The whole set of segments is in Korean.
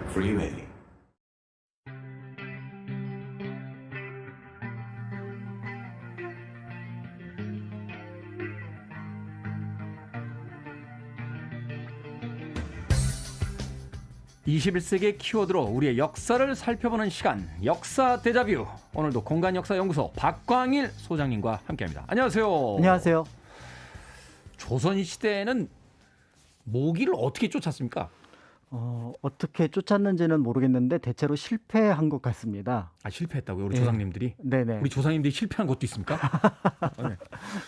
Freeway. (21세기의) 키워드로 우리의 역사를 살펴보는 시간, 역사 데자뷰. 오늘도 공간역사연구소 박광일 소장님과 함께합니다. 안녕하세요. 안녕하세요. 조선시대에는 모기를 어떻게 쫓았습니까? 어떻게 쫓았는지는 모르겠는데 대체로 실패한 것 같습니다. 아, 실패했다고요? 우리 예. 조상님들이? 네네. 우리 조상님들이 실패한 것도 있습니까? 네.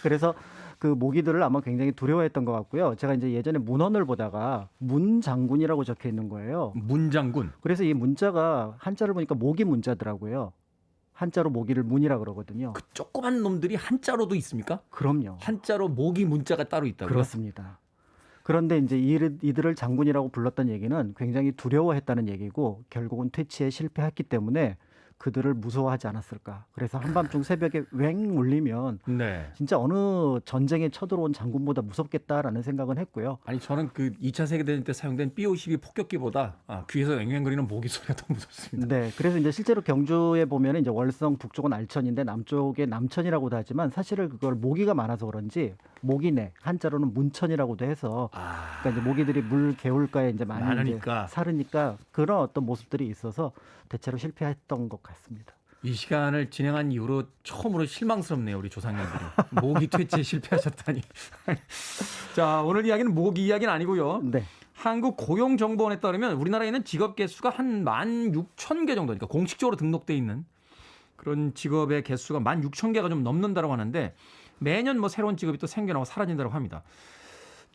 그래서 그 모기들을 아마 굉장히 두려워했던 것 같고요. 제가 이제 예전에 문헌을 보다가 문장군이라고 적혀 있는 거예요. 문장군. 그래서 이 문자가 한자를 보니까 모기 문자더라고요. 한자로 모기를 문이라 그러거든요. 그 조그만 놈들이 한자로도 있습니까? 그럼요. 한자로 모기 문자가 따로 있다고요? 그렇습니다. 그런데 이제 이들을 장군이라고 불렀던 얘기는 굉장히 두려워했다는 얘기고 결국은 퇴치에 실패했기 때문에 그들을 무서워하지 않았을까. 그래서 한밤중 새벽에 웽 울리면 네. 진짜 어느 전쟁에 쳐들어온 장군보다 무섭겠다라는 생각은 했고요. 아니, 저는 그 2차 세계대전 때 사용된 B-52 폭격기보다 귀에서 앵앵거리는 모기 소리가 더 무섭습니다. 네, 그래서 이제 실제로 경주에 보면 이제 월성 북쪽은 알천인데 남쪽에 남천이라고도 하지만 사실은 그걸 모기가 많아서 그런지 모기내 한자로는 문천이라고도 해서 그러니까 이제 모기들이 물 개울가에 이제 많이 많으니까. 이제 사르니까 그런 어떤 모습들이 있어서 대체로 실패했던 것 같습니다. 이 시간을 진행한 이후로 처음으로 실망스럽네요, 우리 조상님들이. 모기 퇴치에 실패하셨다니. 자, 오늘 이야기는 모기 이야기는 아니고요. 네, 한국고용정보원에 따르면 우리나라에는 직업 개수가 한 16,000개 정도니까 공식적으로 등록돼 있는 그런 직업의 개수가 16,000개가 좀 넘는다고 하는데 매년 뭐 새로운 직업이 또 생겨나고 사라진다고 합니다.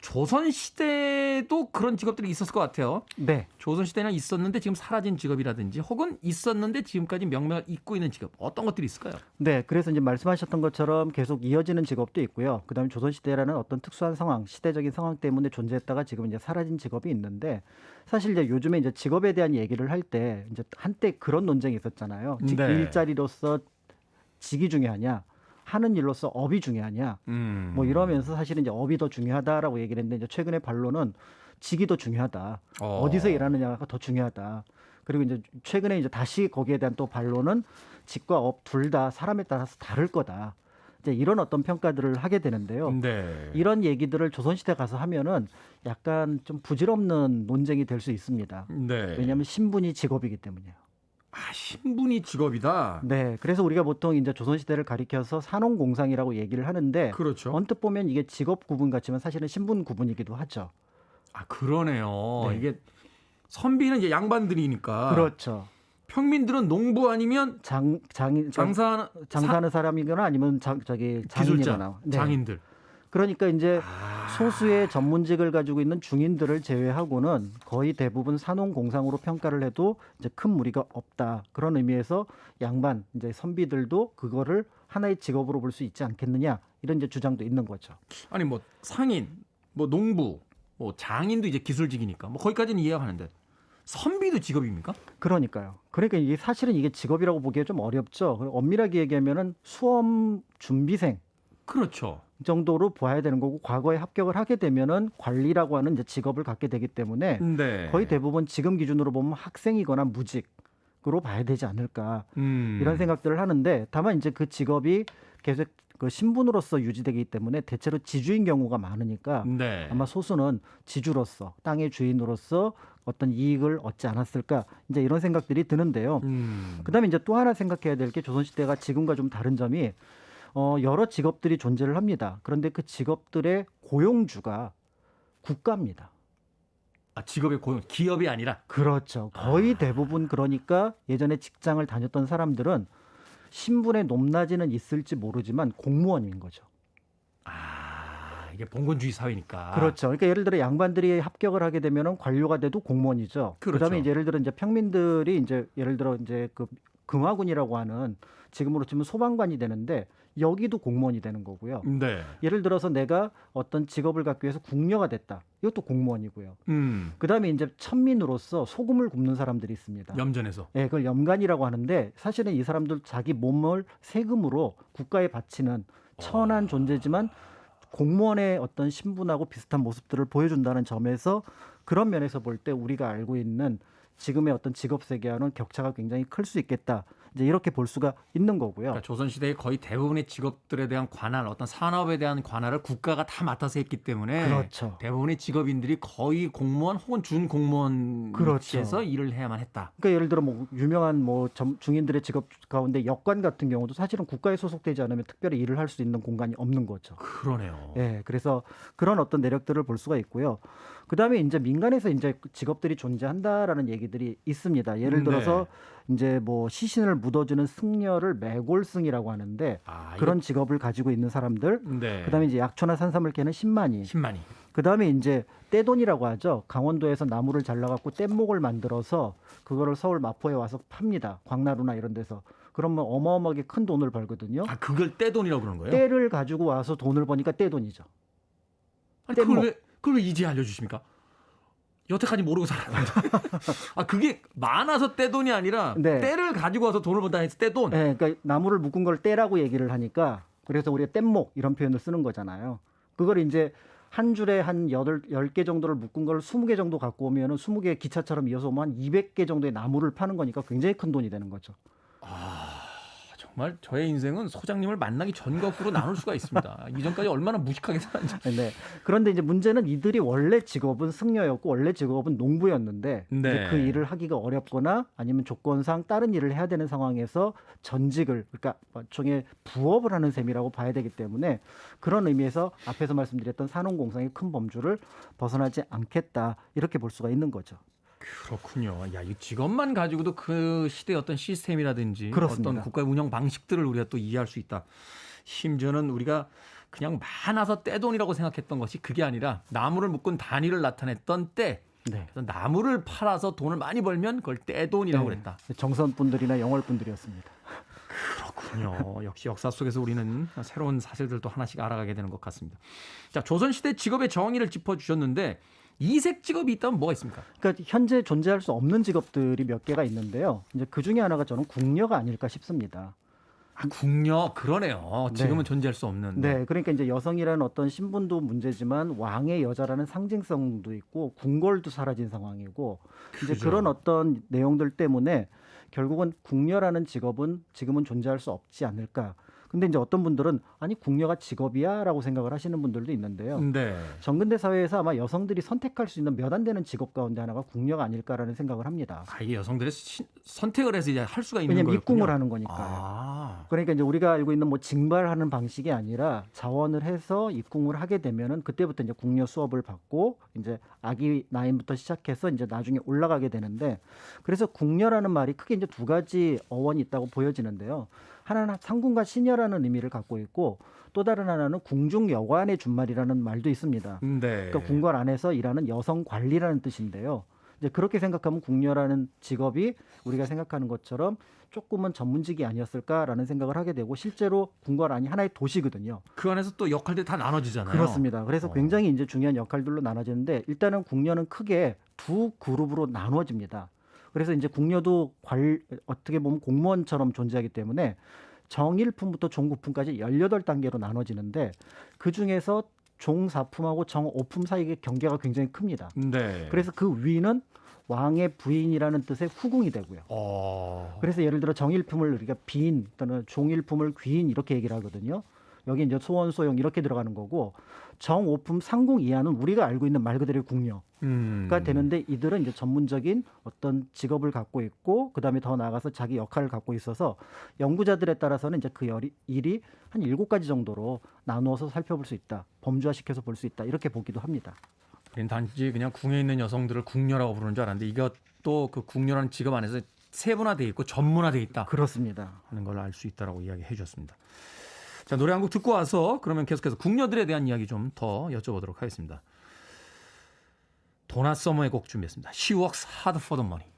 조선시대도 그런 직업들이 있었을 것 같아요. 네. 조선시대는 있었는데 지금 사라진 직업이라든지 혹은 있었는데 지금까지 명명을 잇고 있는 직업, 어떤 것들이 있을까요? 네, 그래서 이제 말씀하셨던 것처럼 계속 이어지는 직업도 있고요. 그다음에 조선시대라는 어떤 특수한 상황, 시대적인 상황 때문에 존재했다가 지금 이제 사라진 직업이 있는데 사실 이제 요즘에 이제 직업에 대한 얘기를 할 때 이제 한때 그런 논쟁이 있었잖아요. 즉 네. 일자리로서 직이 중요하냐, 하는 일로서 업이 중요하냐, 뭐 이러면서 사실은 이제 업이 더 중요하다라고 얘기를 했는데 이제 최근의 반론은 직이 더 중요하다. 어디서 일하느냐가 더 중요하다. 그리고 이제 최근에 이제 다시 거기에 대한 또 반론은 직과 업 둘 다 사람에 따라서 다를 거다. 이제 이런 어떤 평가들을 하게 되는데요. 네. 이런 얘기들을 조선시대 가서 하면은 약간 좀 부질없는 논쟁이 될 수 있습니다. 네. 왜냐하면 신분이 직업이기 때문이에요. 신분이 직업이다. 네, 그래서 우리가 보통 이제 조선시대를 가리켜서 산업공상이라고 얘기를 하는데 그렇죠. 언뜻 보면 이게 직업 구분 같지만 사실은 신분 구분이기도 하죠. 그러네요. 네. 이게 선비는 이제 양반들이니까. 그렇죠. 평민들은 농부 아니면 장사하는 사람이거나 아니면 기술자, 장인이거나. 네. 장인들. 그러니까 이제 소수의 전문직을 가지고 있는 중인들을 제외하고는 거의 대부분 산업공상으로 평가를 해도 이제 큰 무리가 없다. 그런 의미에서 양반, 이제 선비들도 그거를 하나의 직업으로 볼 수 있지 않겠느냐. 이런 이제 주장도 있는 거죠. 아니 뭐 상인, 뭐 농부, 뭐 장인도 이제 기술직이니까 뭐 거기까지는 이해하는데 선비도 직업입니까? 그러니까요. 그러니까 이게 사실은 이게 직업이라고 보기에 좀 어렵죠. 엄밀하게 얘기하면은 수험 준비생 그렇죠. 정도로 봐야 되는 거고 과거에 합격을 하게 되면은 관리라고 하는 이제 직업을 갖게 되기 때문에 네. 거의 대부분 지금 기준으로 보면 학생이거나 무직으로 봐야 되지 않을까 이런 생각들을 하는데 다만 이제 그 직업이 계속 그 신분으로서 유지되기 때문에 대체로 지주인 경우가 많으니까 네. 아마 소수는 지주로서 땅의 주인으로서 어떤 이익을 얻지 않았을까 이제 이런 생각들이 드는데요. 그다음에 이제 또 하나 생각해야 될 게 조선시대가 지금과 좀 다른 점이 여러 직업들이 존재를 합니다. 그런데 그 직업들의 고용주가 국가입니다. 직업의 고용, 기업이 아니라. 그렇죠. 거의 대부분 그러니까 예전에 직장을 다녔던 사람들은 신분의 높낮이는 있을지 모르지만 공무원인 거죠. 이게 봉건주의 사회니까. 그렇죠. 그러니까 예를 들어 양반들이 합격을 하게 되면은 관료가 돼도 공무원이죠. 그렇죠. 그다음에 이제 예를 들어 이제 평민들이 이제 예를 들어 이제 그 금화군이라고 하는 지금으로 치면 소방관이 되는데 여기도 공무원이 되는 거고요. 네. 예를 들어서 내가 어떤 직업을 갖기 위해서 궁녀가 됐다. 이것도 공무원이고요. 그다음에 이제 천민으로서 소금을 굽는 사람들이 있습니다. 염전에서. 네, 그걸 염간이라고 하는데 사실은 이 사람들 자기 몸을 세금으로 국가에 바치는 천한 존재지만 공무원의 어떤 신분하고 비슷한 모습들을 보여준다는 점에서 그런 면에서 볼 때 우리가 알고 있는 지금의 어떤 직업 세계와는 격차가 굉장히 클 수 있겠다. 이제 이렇게 볼 수가 있는 거고요. 그러니까 조선시대의 거의 대부분의 직업들에 대한 관할, 어떤 산업에 대한 관할을 국가가 다 맡아서 했기 때문에 그렇죠. 대부분의 직업인들이 거의 공무원 혹은 준공무원 그렇죠. 위치에서 일을 해야만 했다. 그러니까 예를 들어 뭐 유명한 뭐 중인들의 직업 가운데 역관 같은 경우도 사실은 국가에 소속되지 않으면 특별히 일을 할 수 있는 공간이 없는 거죠. 그러네요. 예, 그래서 그런 어떤 내력들을 볼 수가 있고요. 그다음에 이제 민간에서 이제 직업들이 존재한다라는 얘기들이 있습니다. 예를 들어서 이제 뭐 시신을 묻어주는 승려를 매골승이라고 하는데 그런 직업을 가지고 있는 사람들. 네. 그다음에 이제 약초나 산삼을 캐는 신만이. 신만이. 그다음에 이제 떼돈이라고 하죠. 강원도에서 나무를 잘라갖고 뗏목을 만들어서 그거를 서울 마포에 와서 팝니다. 광나루나 이런 데서. 그러면 어마어마하게 큰 돈을 벌거든요. 아, 그걸 떼돈이라고 그러는 거예요? 떼를 가지고 와서 돈을 버니까 떼돈이죠. 아니, 뗏목. 그걸 왜 이제 알려주십니까? 여태까지 모르고 살았는데. 아, 그게 많아서 떼돈이 아니라 네. 떼를 가지고 와서 돈을 번다 해서 떼돈. 네, 그러니까 나무를 묶은 걸 떼라고 얘기를 하니까 그래서 우리가 뗏목 이런 표현을 쓰는 거잖아요. 그걸 이제 한 줄에 한 10개 정도를 묶은 걸 20개 정도 갖고 오면은 20개 기차처럼 이어서 오면 한 200개 정도의 나무를 파는 거니까 굉장히 큰 돈이 되는 거죠. 정말 저의 인생은 소장님을 만나기 전과 후로 나눌 수가 있습니다. 이전까지 얼마나 무식하게 살았는지. 네. 그런데 이제 문제는 이들이 원래 직업은 승려였고 원래 직업은 농부였는데 네. 이제 그 일을 하기가 어렵거나 아니면 조건상 다른 일을 해야 되는 상황에서 전직을 그러니까 일종의 부업을 하는 셈이라고 봐야 되기 때문에 그런 의미에서 앞에서 말씀드렸던 산업공상의 큰 범주를 벗어나지 않겠다 이렇게 볼 수가 있는 거죠. 그렇군요. 야, 이 직업만 가지고도 그 시대의 어떤 시스템이라든지 그렇습니다. 어떤 국가의 운영 방식들을 우리가 또 이해할 수 있다. 심지어는 우리가 그냥 많아서 떼돈이라고 생각했던 것이 그게 아니라 나무를 묶은 단위를 나타냈던 떼. 네. 그래서 나무를 팔아서 돈을 많이 벌면 그걸 떼돈이라고 그랬다. 정선분들이나 영월분들이었습니다. 그렇군요. 역시 역사 속에서 우리는 새로운 사실들도 하나씩 알아가게 되는 것 같습니다. 자, 조선시대 직업의 정의를 짚어주셨는데 이색 직업이 있다면 뭐가 있습니까? 그러니까 현재 존재할 수 없는 직업들이 몇 개가 있는데요. 이제 그 중에 하나가 저는 궁녀가 아닐까 싶습니다. 아, 궁녀 그러네요. 지금은 존재할 수 없는. 네, 그러니까 이제 여성이라는 어떤 신분도 문제지만 왕의 여자라는 상징성도 있고 궁궐도 사라진 상황이고 이제 그죠. 그런 어떤 내용들 때문에 결국은 궁녀라는 직업은 지금은 존재할 수 없지 않을까. 근데 이제 어떤 분들은 아니 궁녀가 직업이야라고 생각을 하시는 분들도 있는데요. 네. 정근대 사회에서 아마 여성들이 선택할 수 있는 몇 안 되는 직업 가운데 하나가 궁녀가 아닐까라는 생각을 합니다. 아, 이게 여성들의 선택을 해서 이제 할 수가 있는 왜냐면 거였군요. 입궁을 하는 거니까요. 아. 그러니까 이제 우리가 알고 있는 뭐 징발하는 방식이 아니라 자원을 해서 입궁을 하게 되면은 그때부터 이제 궁녀 수업을 받고 이제 아기 나이부터 시작해서 이제 나중에 올라가게 되는데 그래서 궁녀라는 말이 크게 이제 두 가지 어원이 있다고 보여지는데요. 하나는 상궁과 시녀라는 의미를 갖고 있고 또 다른 하나는 궁중 여관의 준말이라는 말도 있습니다. 네. 그러니까 궁궐 안에서 일하는 여성 관리라는 뜻인데요. 이제 그렇게 생각하면 궁녀라는 직업이 우리가 생각하는 것처럼 조금은 전문직이 아니었을까라는 생각을 하게 되고 실제로 궁궐 안이 하나의 도시거든요. 그 안에서 또 역할들이 다 나눠지잖아요. 그렇습니다. 그래서 굉장히 이제 중요한 역할들로 나눠지는데 일단은 궁녀는 크게 두 그룹으로 나누어집니다. 그래서 이제 궁녀도 어떻게 보면 공무원처럼 존재하기 때문에 정일품부터 종구품까지 18단계로 나눠지는데 그중에서 종사품하고 정오품 사이의 경계가 굉장히 큽니다. 네. 그래서 그 위는 왕의 부인이라는 뜻의 후궁이 되고요. 그래서 예를 들어 정일품을 우리가 비인 또는 종일품을 귀인 이렇게 얘기를 하거든요. 여기 이제 소원 소용 이렇게 들어가는 거고 정오품 상궁 이하는 우리가 알고 있는 말 그대로의 궁녀가 되는데 이들은 이제 전문적인 어떤 직업을 갖고 있고 그다음에 더 나아가서 자기 역할을 갖고 있어서 연구자들에 따라서는 이제 그 일이 한 7가지 정도로 나누어서 살펴볼 수 있다. 범주화시켜서 볼 수 있다. 이렇게 보기도 합니다. 우리는 단지 그냥 궁에 있는 여성들을 궁녀라고 부르는 줄 알았는데 이것도 그 궁녀라는 직업 안에서 세분화되어 있고 전문화되어 있다 그렇습니다. 하는 걸 알 수 있다라고 이야기해 주셨습니다. 자, 노래 한 곡 듣고 와서 그러면 계속해서 궁녀들에 대한 이야기 좀 더 여쭤보도록 하겠습니다. 도나 서머의 곡 준비했습니다. She works hard for the money.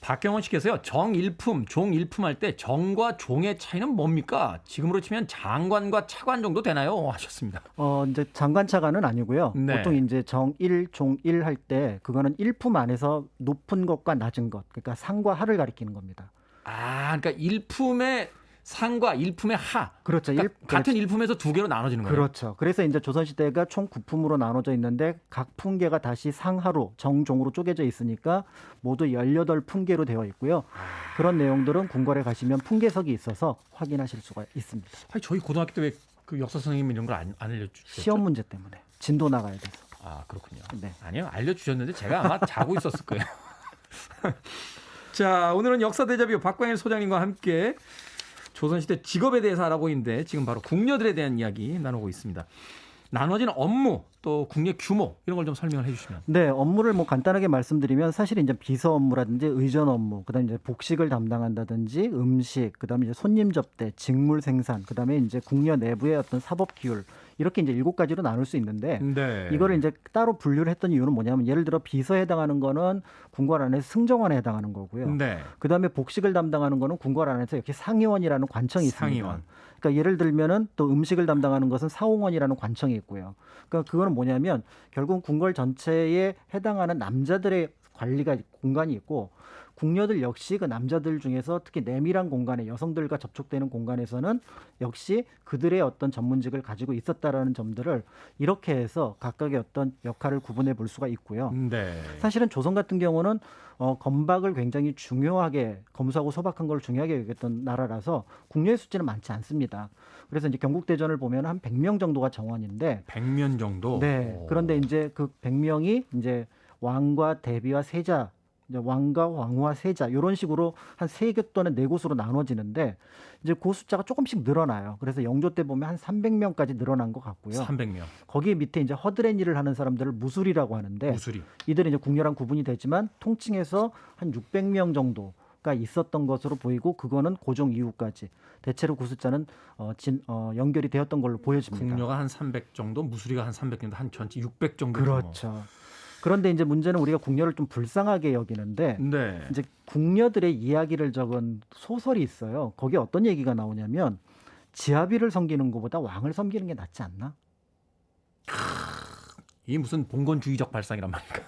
박경원 씨께서요. 정일품, 종일품 할 때 정과 종의 차이는 뭡니까? 지금으로 치면 장관과 차관 정도 되나요? 하셨습니다. 이제 장관 차관은 아니고요. 네. 보통 이제 정일, 종일 할 때 그거는 일품 안에서 높은 것과 낮은 것, 그러니까 상과 하를 가리키는 겁니다. 아, 그러니까 일품의 상과 일품의 하. 그렇죠. 그러니까 같은 일품에서 두 개로 나눠지는 거예요. 그렇죠. 그래서 이제 조선시대가 총 9품으로 나눠져 있는데 각 품계가 다시 상하로 정종으로 쪼개져 있으니까 모두 18품계로 되어 있고요. 그런 내용들은 궁궐에 가시면 품계석이 있어서 확인하실 수가 있습니다. 아니, 저희 고등학교 때 왜 그 역사 선생님 이런 걸 안 알려주셨죠? 시험 문제 때문에 진도 나가야 돼서. 아, 그렇군요. 네. 아니요, 알려주셨는데 제가 아마 자고 있었을 거예요. 자, 오늘은 역사 대자뷰 박광일 소장님과 함께 조선시대 직업에 대해서 알아보고 있는데 지금 바로 궁녀들에 대한 이야기 나누고 있습니다. 나눠지는 업무 또 궁녀 규모 이런 걸 좀 설명을 해주시면. 네, 업무를 뭐 간단하게 말씀드리면 사실 이제 비서 업무라든지 의전 업무, 그다음에 이제 복식을 담당한다든지 음식, 그다음에 이제 손님 접대, 직물 생산, 그다음에 이제 궁녀 내부의 어떤 사법 기율 이렇게 이제 7가지로 나눌 수 있는데 네. 이거를 이제 따로 분류를 했던 이유는 뭐냐면 예를 들어 비서에 해당하는 거는 궁궐 안에서 승정원에 해당하는 거고요. 네. 그다음에 복식을 담당하는 거는 궁궐 안에서 이렇게 상의원이라는 관청이 있습니다. 상의원. 그러니까 예를 들면은 또 음식을 담당하는 것은 사홍원이라는 관청이 있고요. 그러니까 그거는 뭐냐면 결국 궁궐 전체에 해당하는 남자들의 관리가 공간이 있고 궁녀들 역시 그 남자들 중에서 특히 내밀한 공간에 여성들과 접촉되는 공간에서는 역시 그들의 어떤 전문직을 가지고 있었다라는 점들을 이렇게 해서 각각의 어떤 역할을 구분해 볼 수가 있고요. 네. 사실은 조선 같은 경우는 검박을 굉장히 중요하게 검수하고 소박한 걸 중요하게 여겼던 나라라서 궁녀의 숫자는 많지 않습니다. 그래서 이제 경국대전을 보면 한 100명 정도가 정원인데 100명 정도. 네. 그런데 이제 그 100명이 이제 왕과 대비와 세자, 이제 왕과 왕후와 세자 이런 식으로 한 3곳 또는 4곳으로 나눠지는데 이제 그 숫자가 조금씩 늘어나요. 그래서 영조 때 보면 한 300명까지 늘어난 것 같고요. 300명. 거기 밑에 이제 허드렛 일을 하는 사람들을 무술이라고 하는데 무술이. 이들은 이제 궁녀랑 구분이 되지만 통칭해서 한 600명 정도가 있었던 것으로 보이고 그거는 고종 이후까지 대체로 그 숫자는 연결이 되었던 걸로 보여집니다. 궁녀가 한 300 정도, 무술이가 한 300 정도, 한 전체 600 정도. 그렇죠. 그런데 이제 문제는 우리가 궁녀를 좀 불쌍하게 여기는데 네. 이제 궁녀들의 이야기를 적은 소설이 있어요. 거기에 어떤 얘기가 나오냐면 지아비를 섬기는 것보다 왕을 섬기는 게 낫지 않나? 이게 무슨 봉건주의적 발상이란 말인가?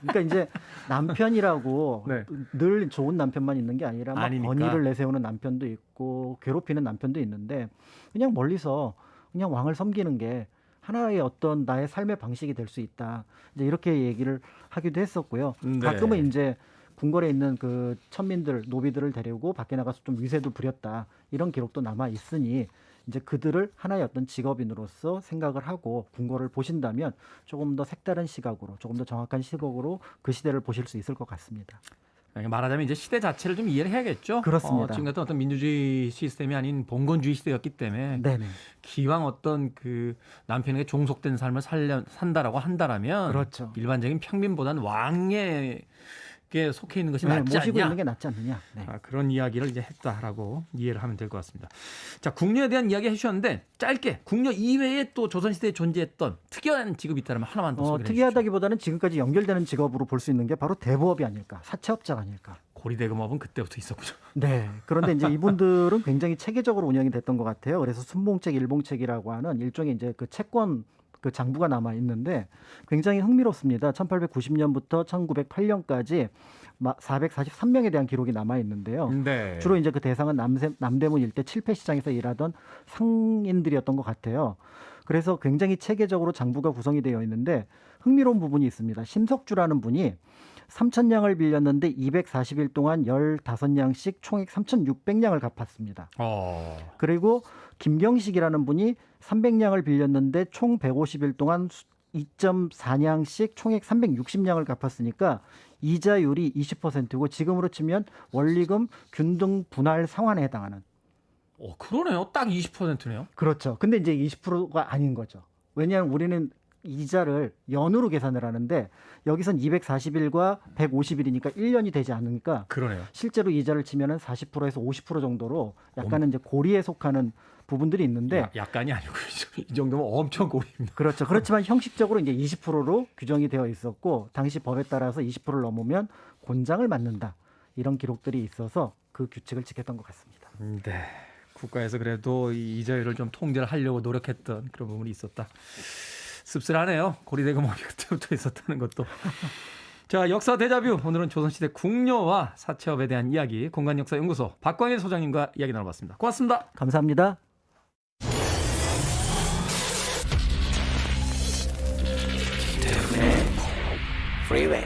그러니까 이제 남편이라고 네. 늘 좋은 남편만 있는 게 아니라 막 아니니까. 언의를 내세우는 남편도 있고 괴롭히는 남편도 있는데 그냥 멀리서 그냥 왕을 섬기는 게 하나의 어떤 나의 삶의 방식이 될 수 있다. 이제 이렇게 얘기를 하기도 했었고요. 네. 가끔은 이제 궁궐에 있는 그 천민들, 노비들을 데리고 밖에 나가서 좀 위세도 부렸다. 이런 기록도 남아 있으니 이제 그들을 하나의 어떤 직업인으로서 생각을 하고 궁궐을 보신다면 조금 더 색다른 시각으로, 조금 더 정확한 시각으로 그 시대를 보실 수 있을 것 같습니다. 말하자면 이제 시대 자체를 좀 이해를 해야겠죠. 그렇습니다. 지금 같은 어떤 민주주의 시스템이 아닌 봉건주의 시대였기 때문에 네네. 기왕 어떤 그 남편에게 종속된 삶을 산다라고 한다라면 그렇죠. 일반적인 평민보다는 왕에게 속해 있는 것이 네, 낫지 모시고 않냐. 있는 게 낫지 않느냐. 네. 그런 이야기를 이제 했다라고 이해를 하면 될 것 같습니다. 자, 궁녀에 대한 이야기 해주셨는데 짧게 궁녀 이외에 또 조선시대에 존재했던 특이한 직업이 있다면 하나만 더 소개해 주시죠. 특이하다기보다는 지금까지 연결되는 직업으로 볼 수 있는 게 바로 대부업이 아닐까, 사채업자가 아닐까. 고리대금업은 그때부터 있었군요. 네. 그런데 이제 이분들은 굉장히 체계적으로 운영이 됐던 것 같아요. 그래서 순봉책, 일봉책이라고 하는 일종의 이제 그 채권 그 장부가 남아 있는데 굉장히 흥미롭습니다. 1890년부터 1908년까지 443명에 대한 기록이 남아 있는데요. 네. 주로 이제 그 대상은 남대문 일대 칠패 시장에서 일하던 상인들이었던 것 같아요. 그래서 굉장히 체계적으로 장부가 구성이 되어 있는데 흥미로운 부분이 있습니다. 심석주라는 분이 3,000냥을 빌렸는데 240일 동안 15냥씩 총액 3,600냥을 갚았습니다. 그리고 김경식이라는 분이 300냥을 빌렸는데 총 150일 동안 2.4냥씩 총액 360냥을 갚았으니까 이자율이 20%고 지금으로 치면 원리금 균등 분할 상환에 해당하는. 그러네요. 딱 20%네요. 그렇죠. 근데 이제 20%가 아닌 거죠. 왜냐하면 우리는 이자를 연으로 계산을 하는데 여기선 240일과 150일이니까 1년이 되지 않으니까 그러네요. 실제로 이자를 치면은 40%에서 50% 정도로 약간은 이제 고리에 속하는 부분들이 있는데 약간이 아니고 이 정도면 엄청 고리입니다. 그렇죠. 그렇지만 형식적으로 이제 20%로 규정이 되어 있었고 당시 법에 따라서 20%를 넘으면 곤장을 맞는다. 이런 기록들이 있어서 그 규칙을 지켰던 것 같습니다. 네. 국가에서 그래도 이 이자율을 좀 통제를 하려고 노력했던 그런 부분이 있었다. 씁쓸하네요. 고리대금업이 그때부터 있었다는 것도. 자, 역사 데자뷰. 오늘은 조선시대 궁녀와 사채업에 대한 이야기, 공간역사연구소 박광일 소장님과 이야기 나눠봤습니다. 고맙습니다. 감사합니다. Freeway.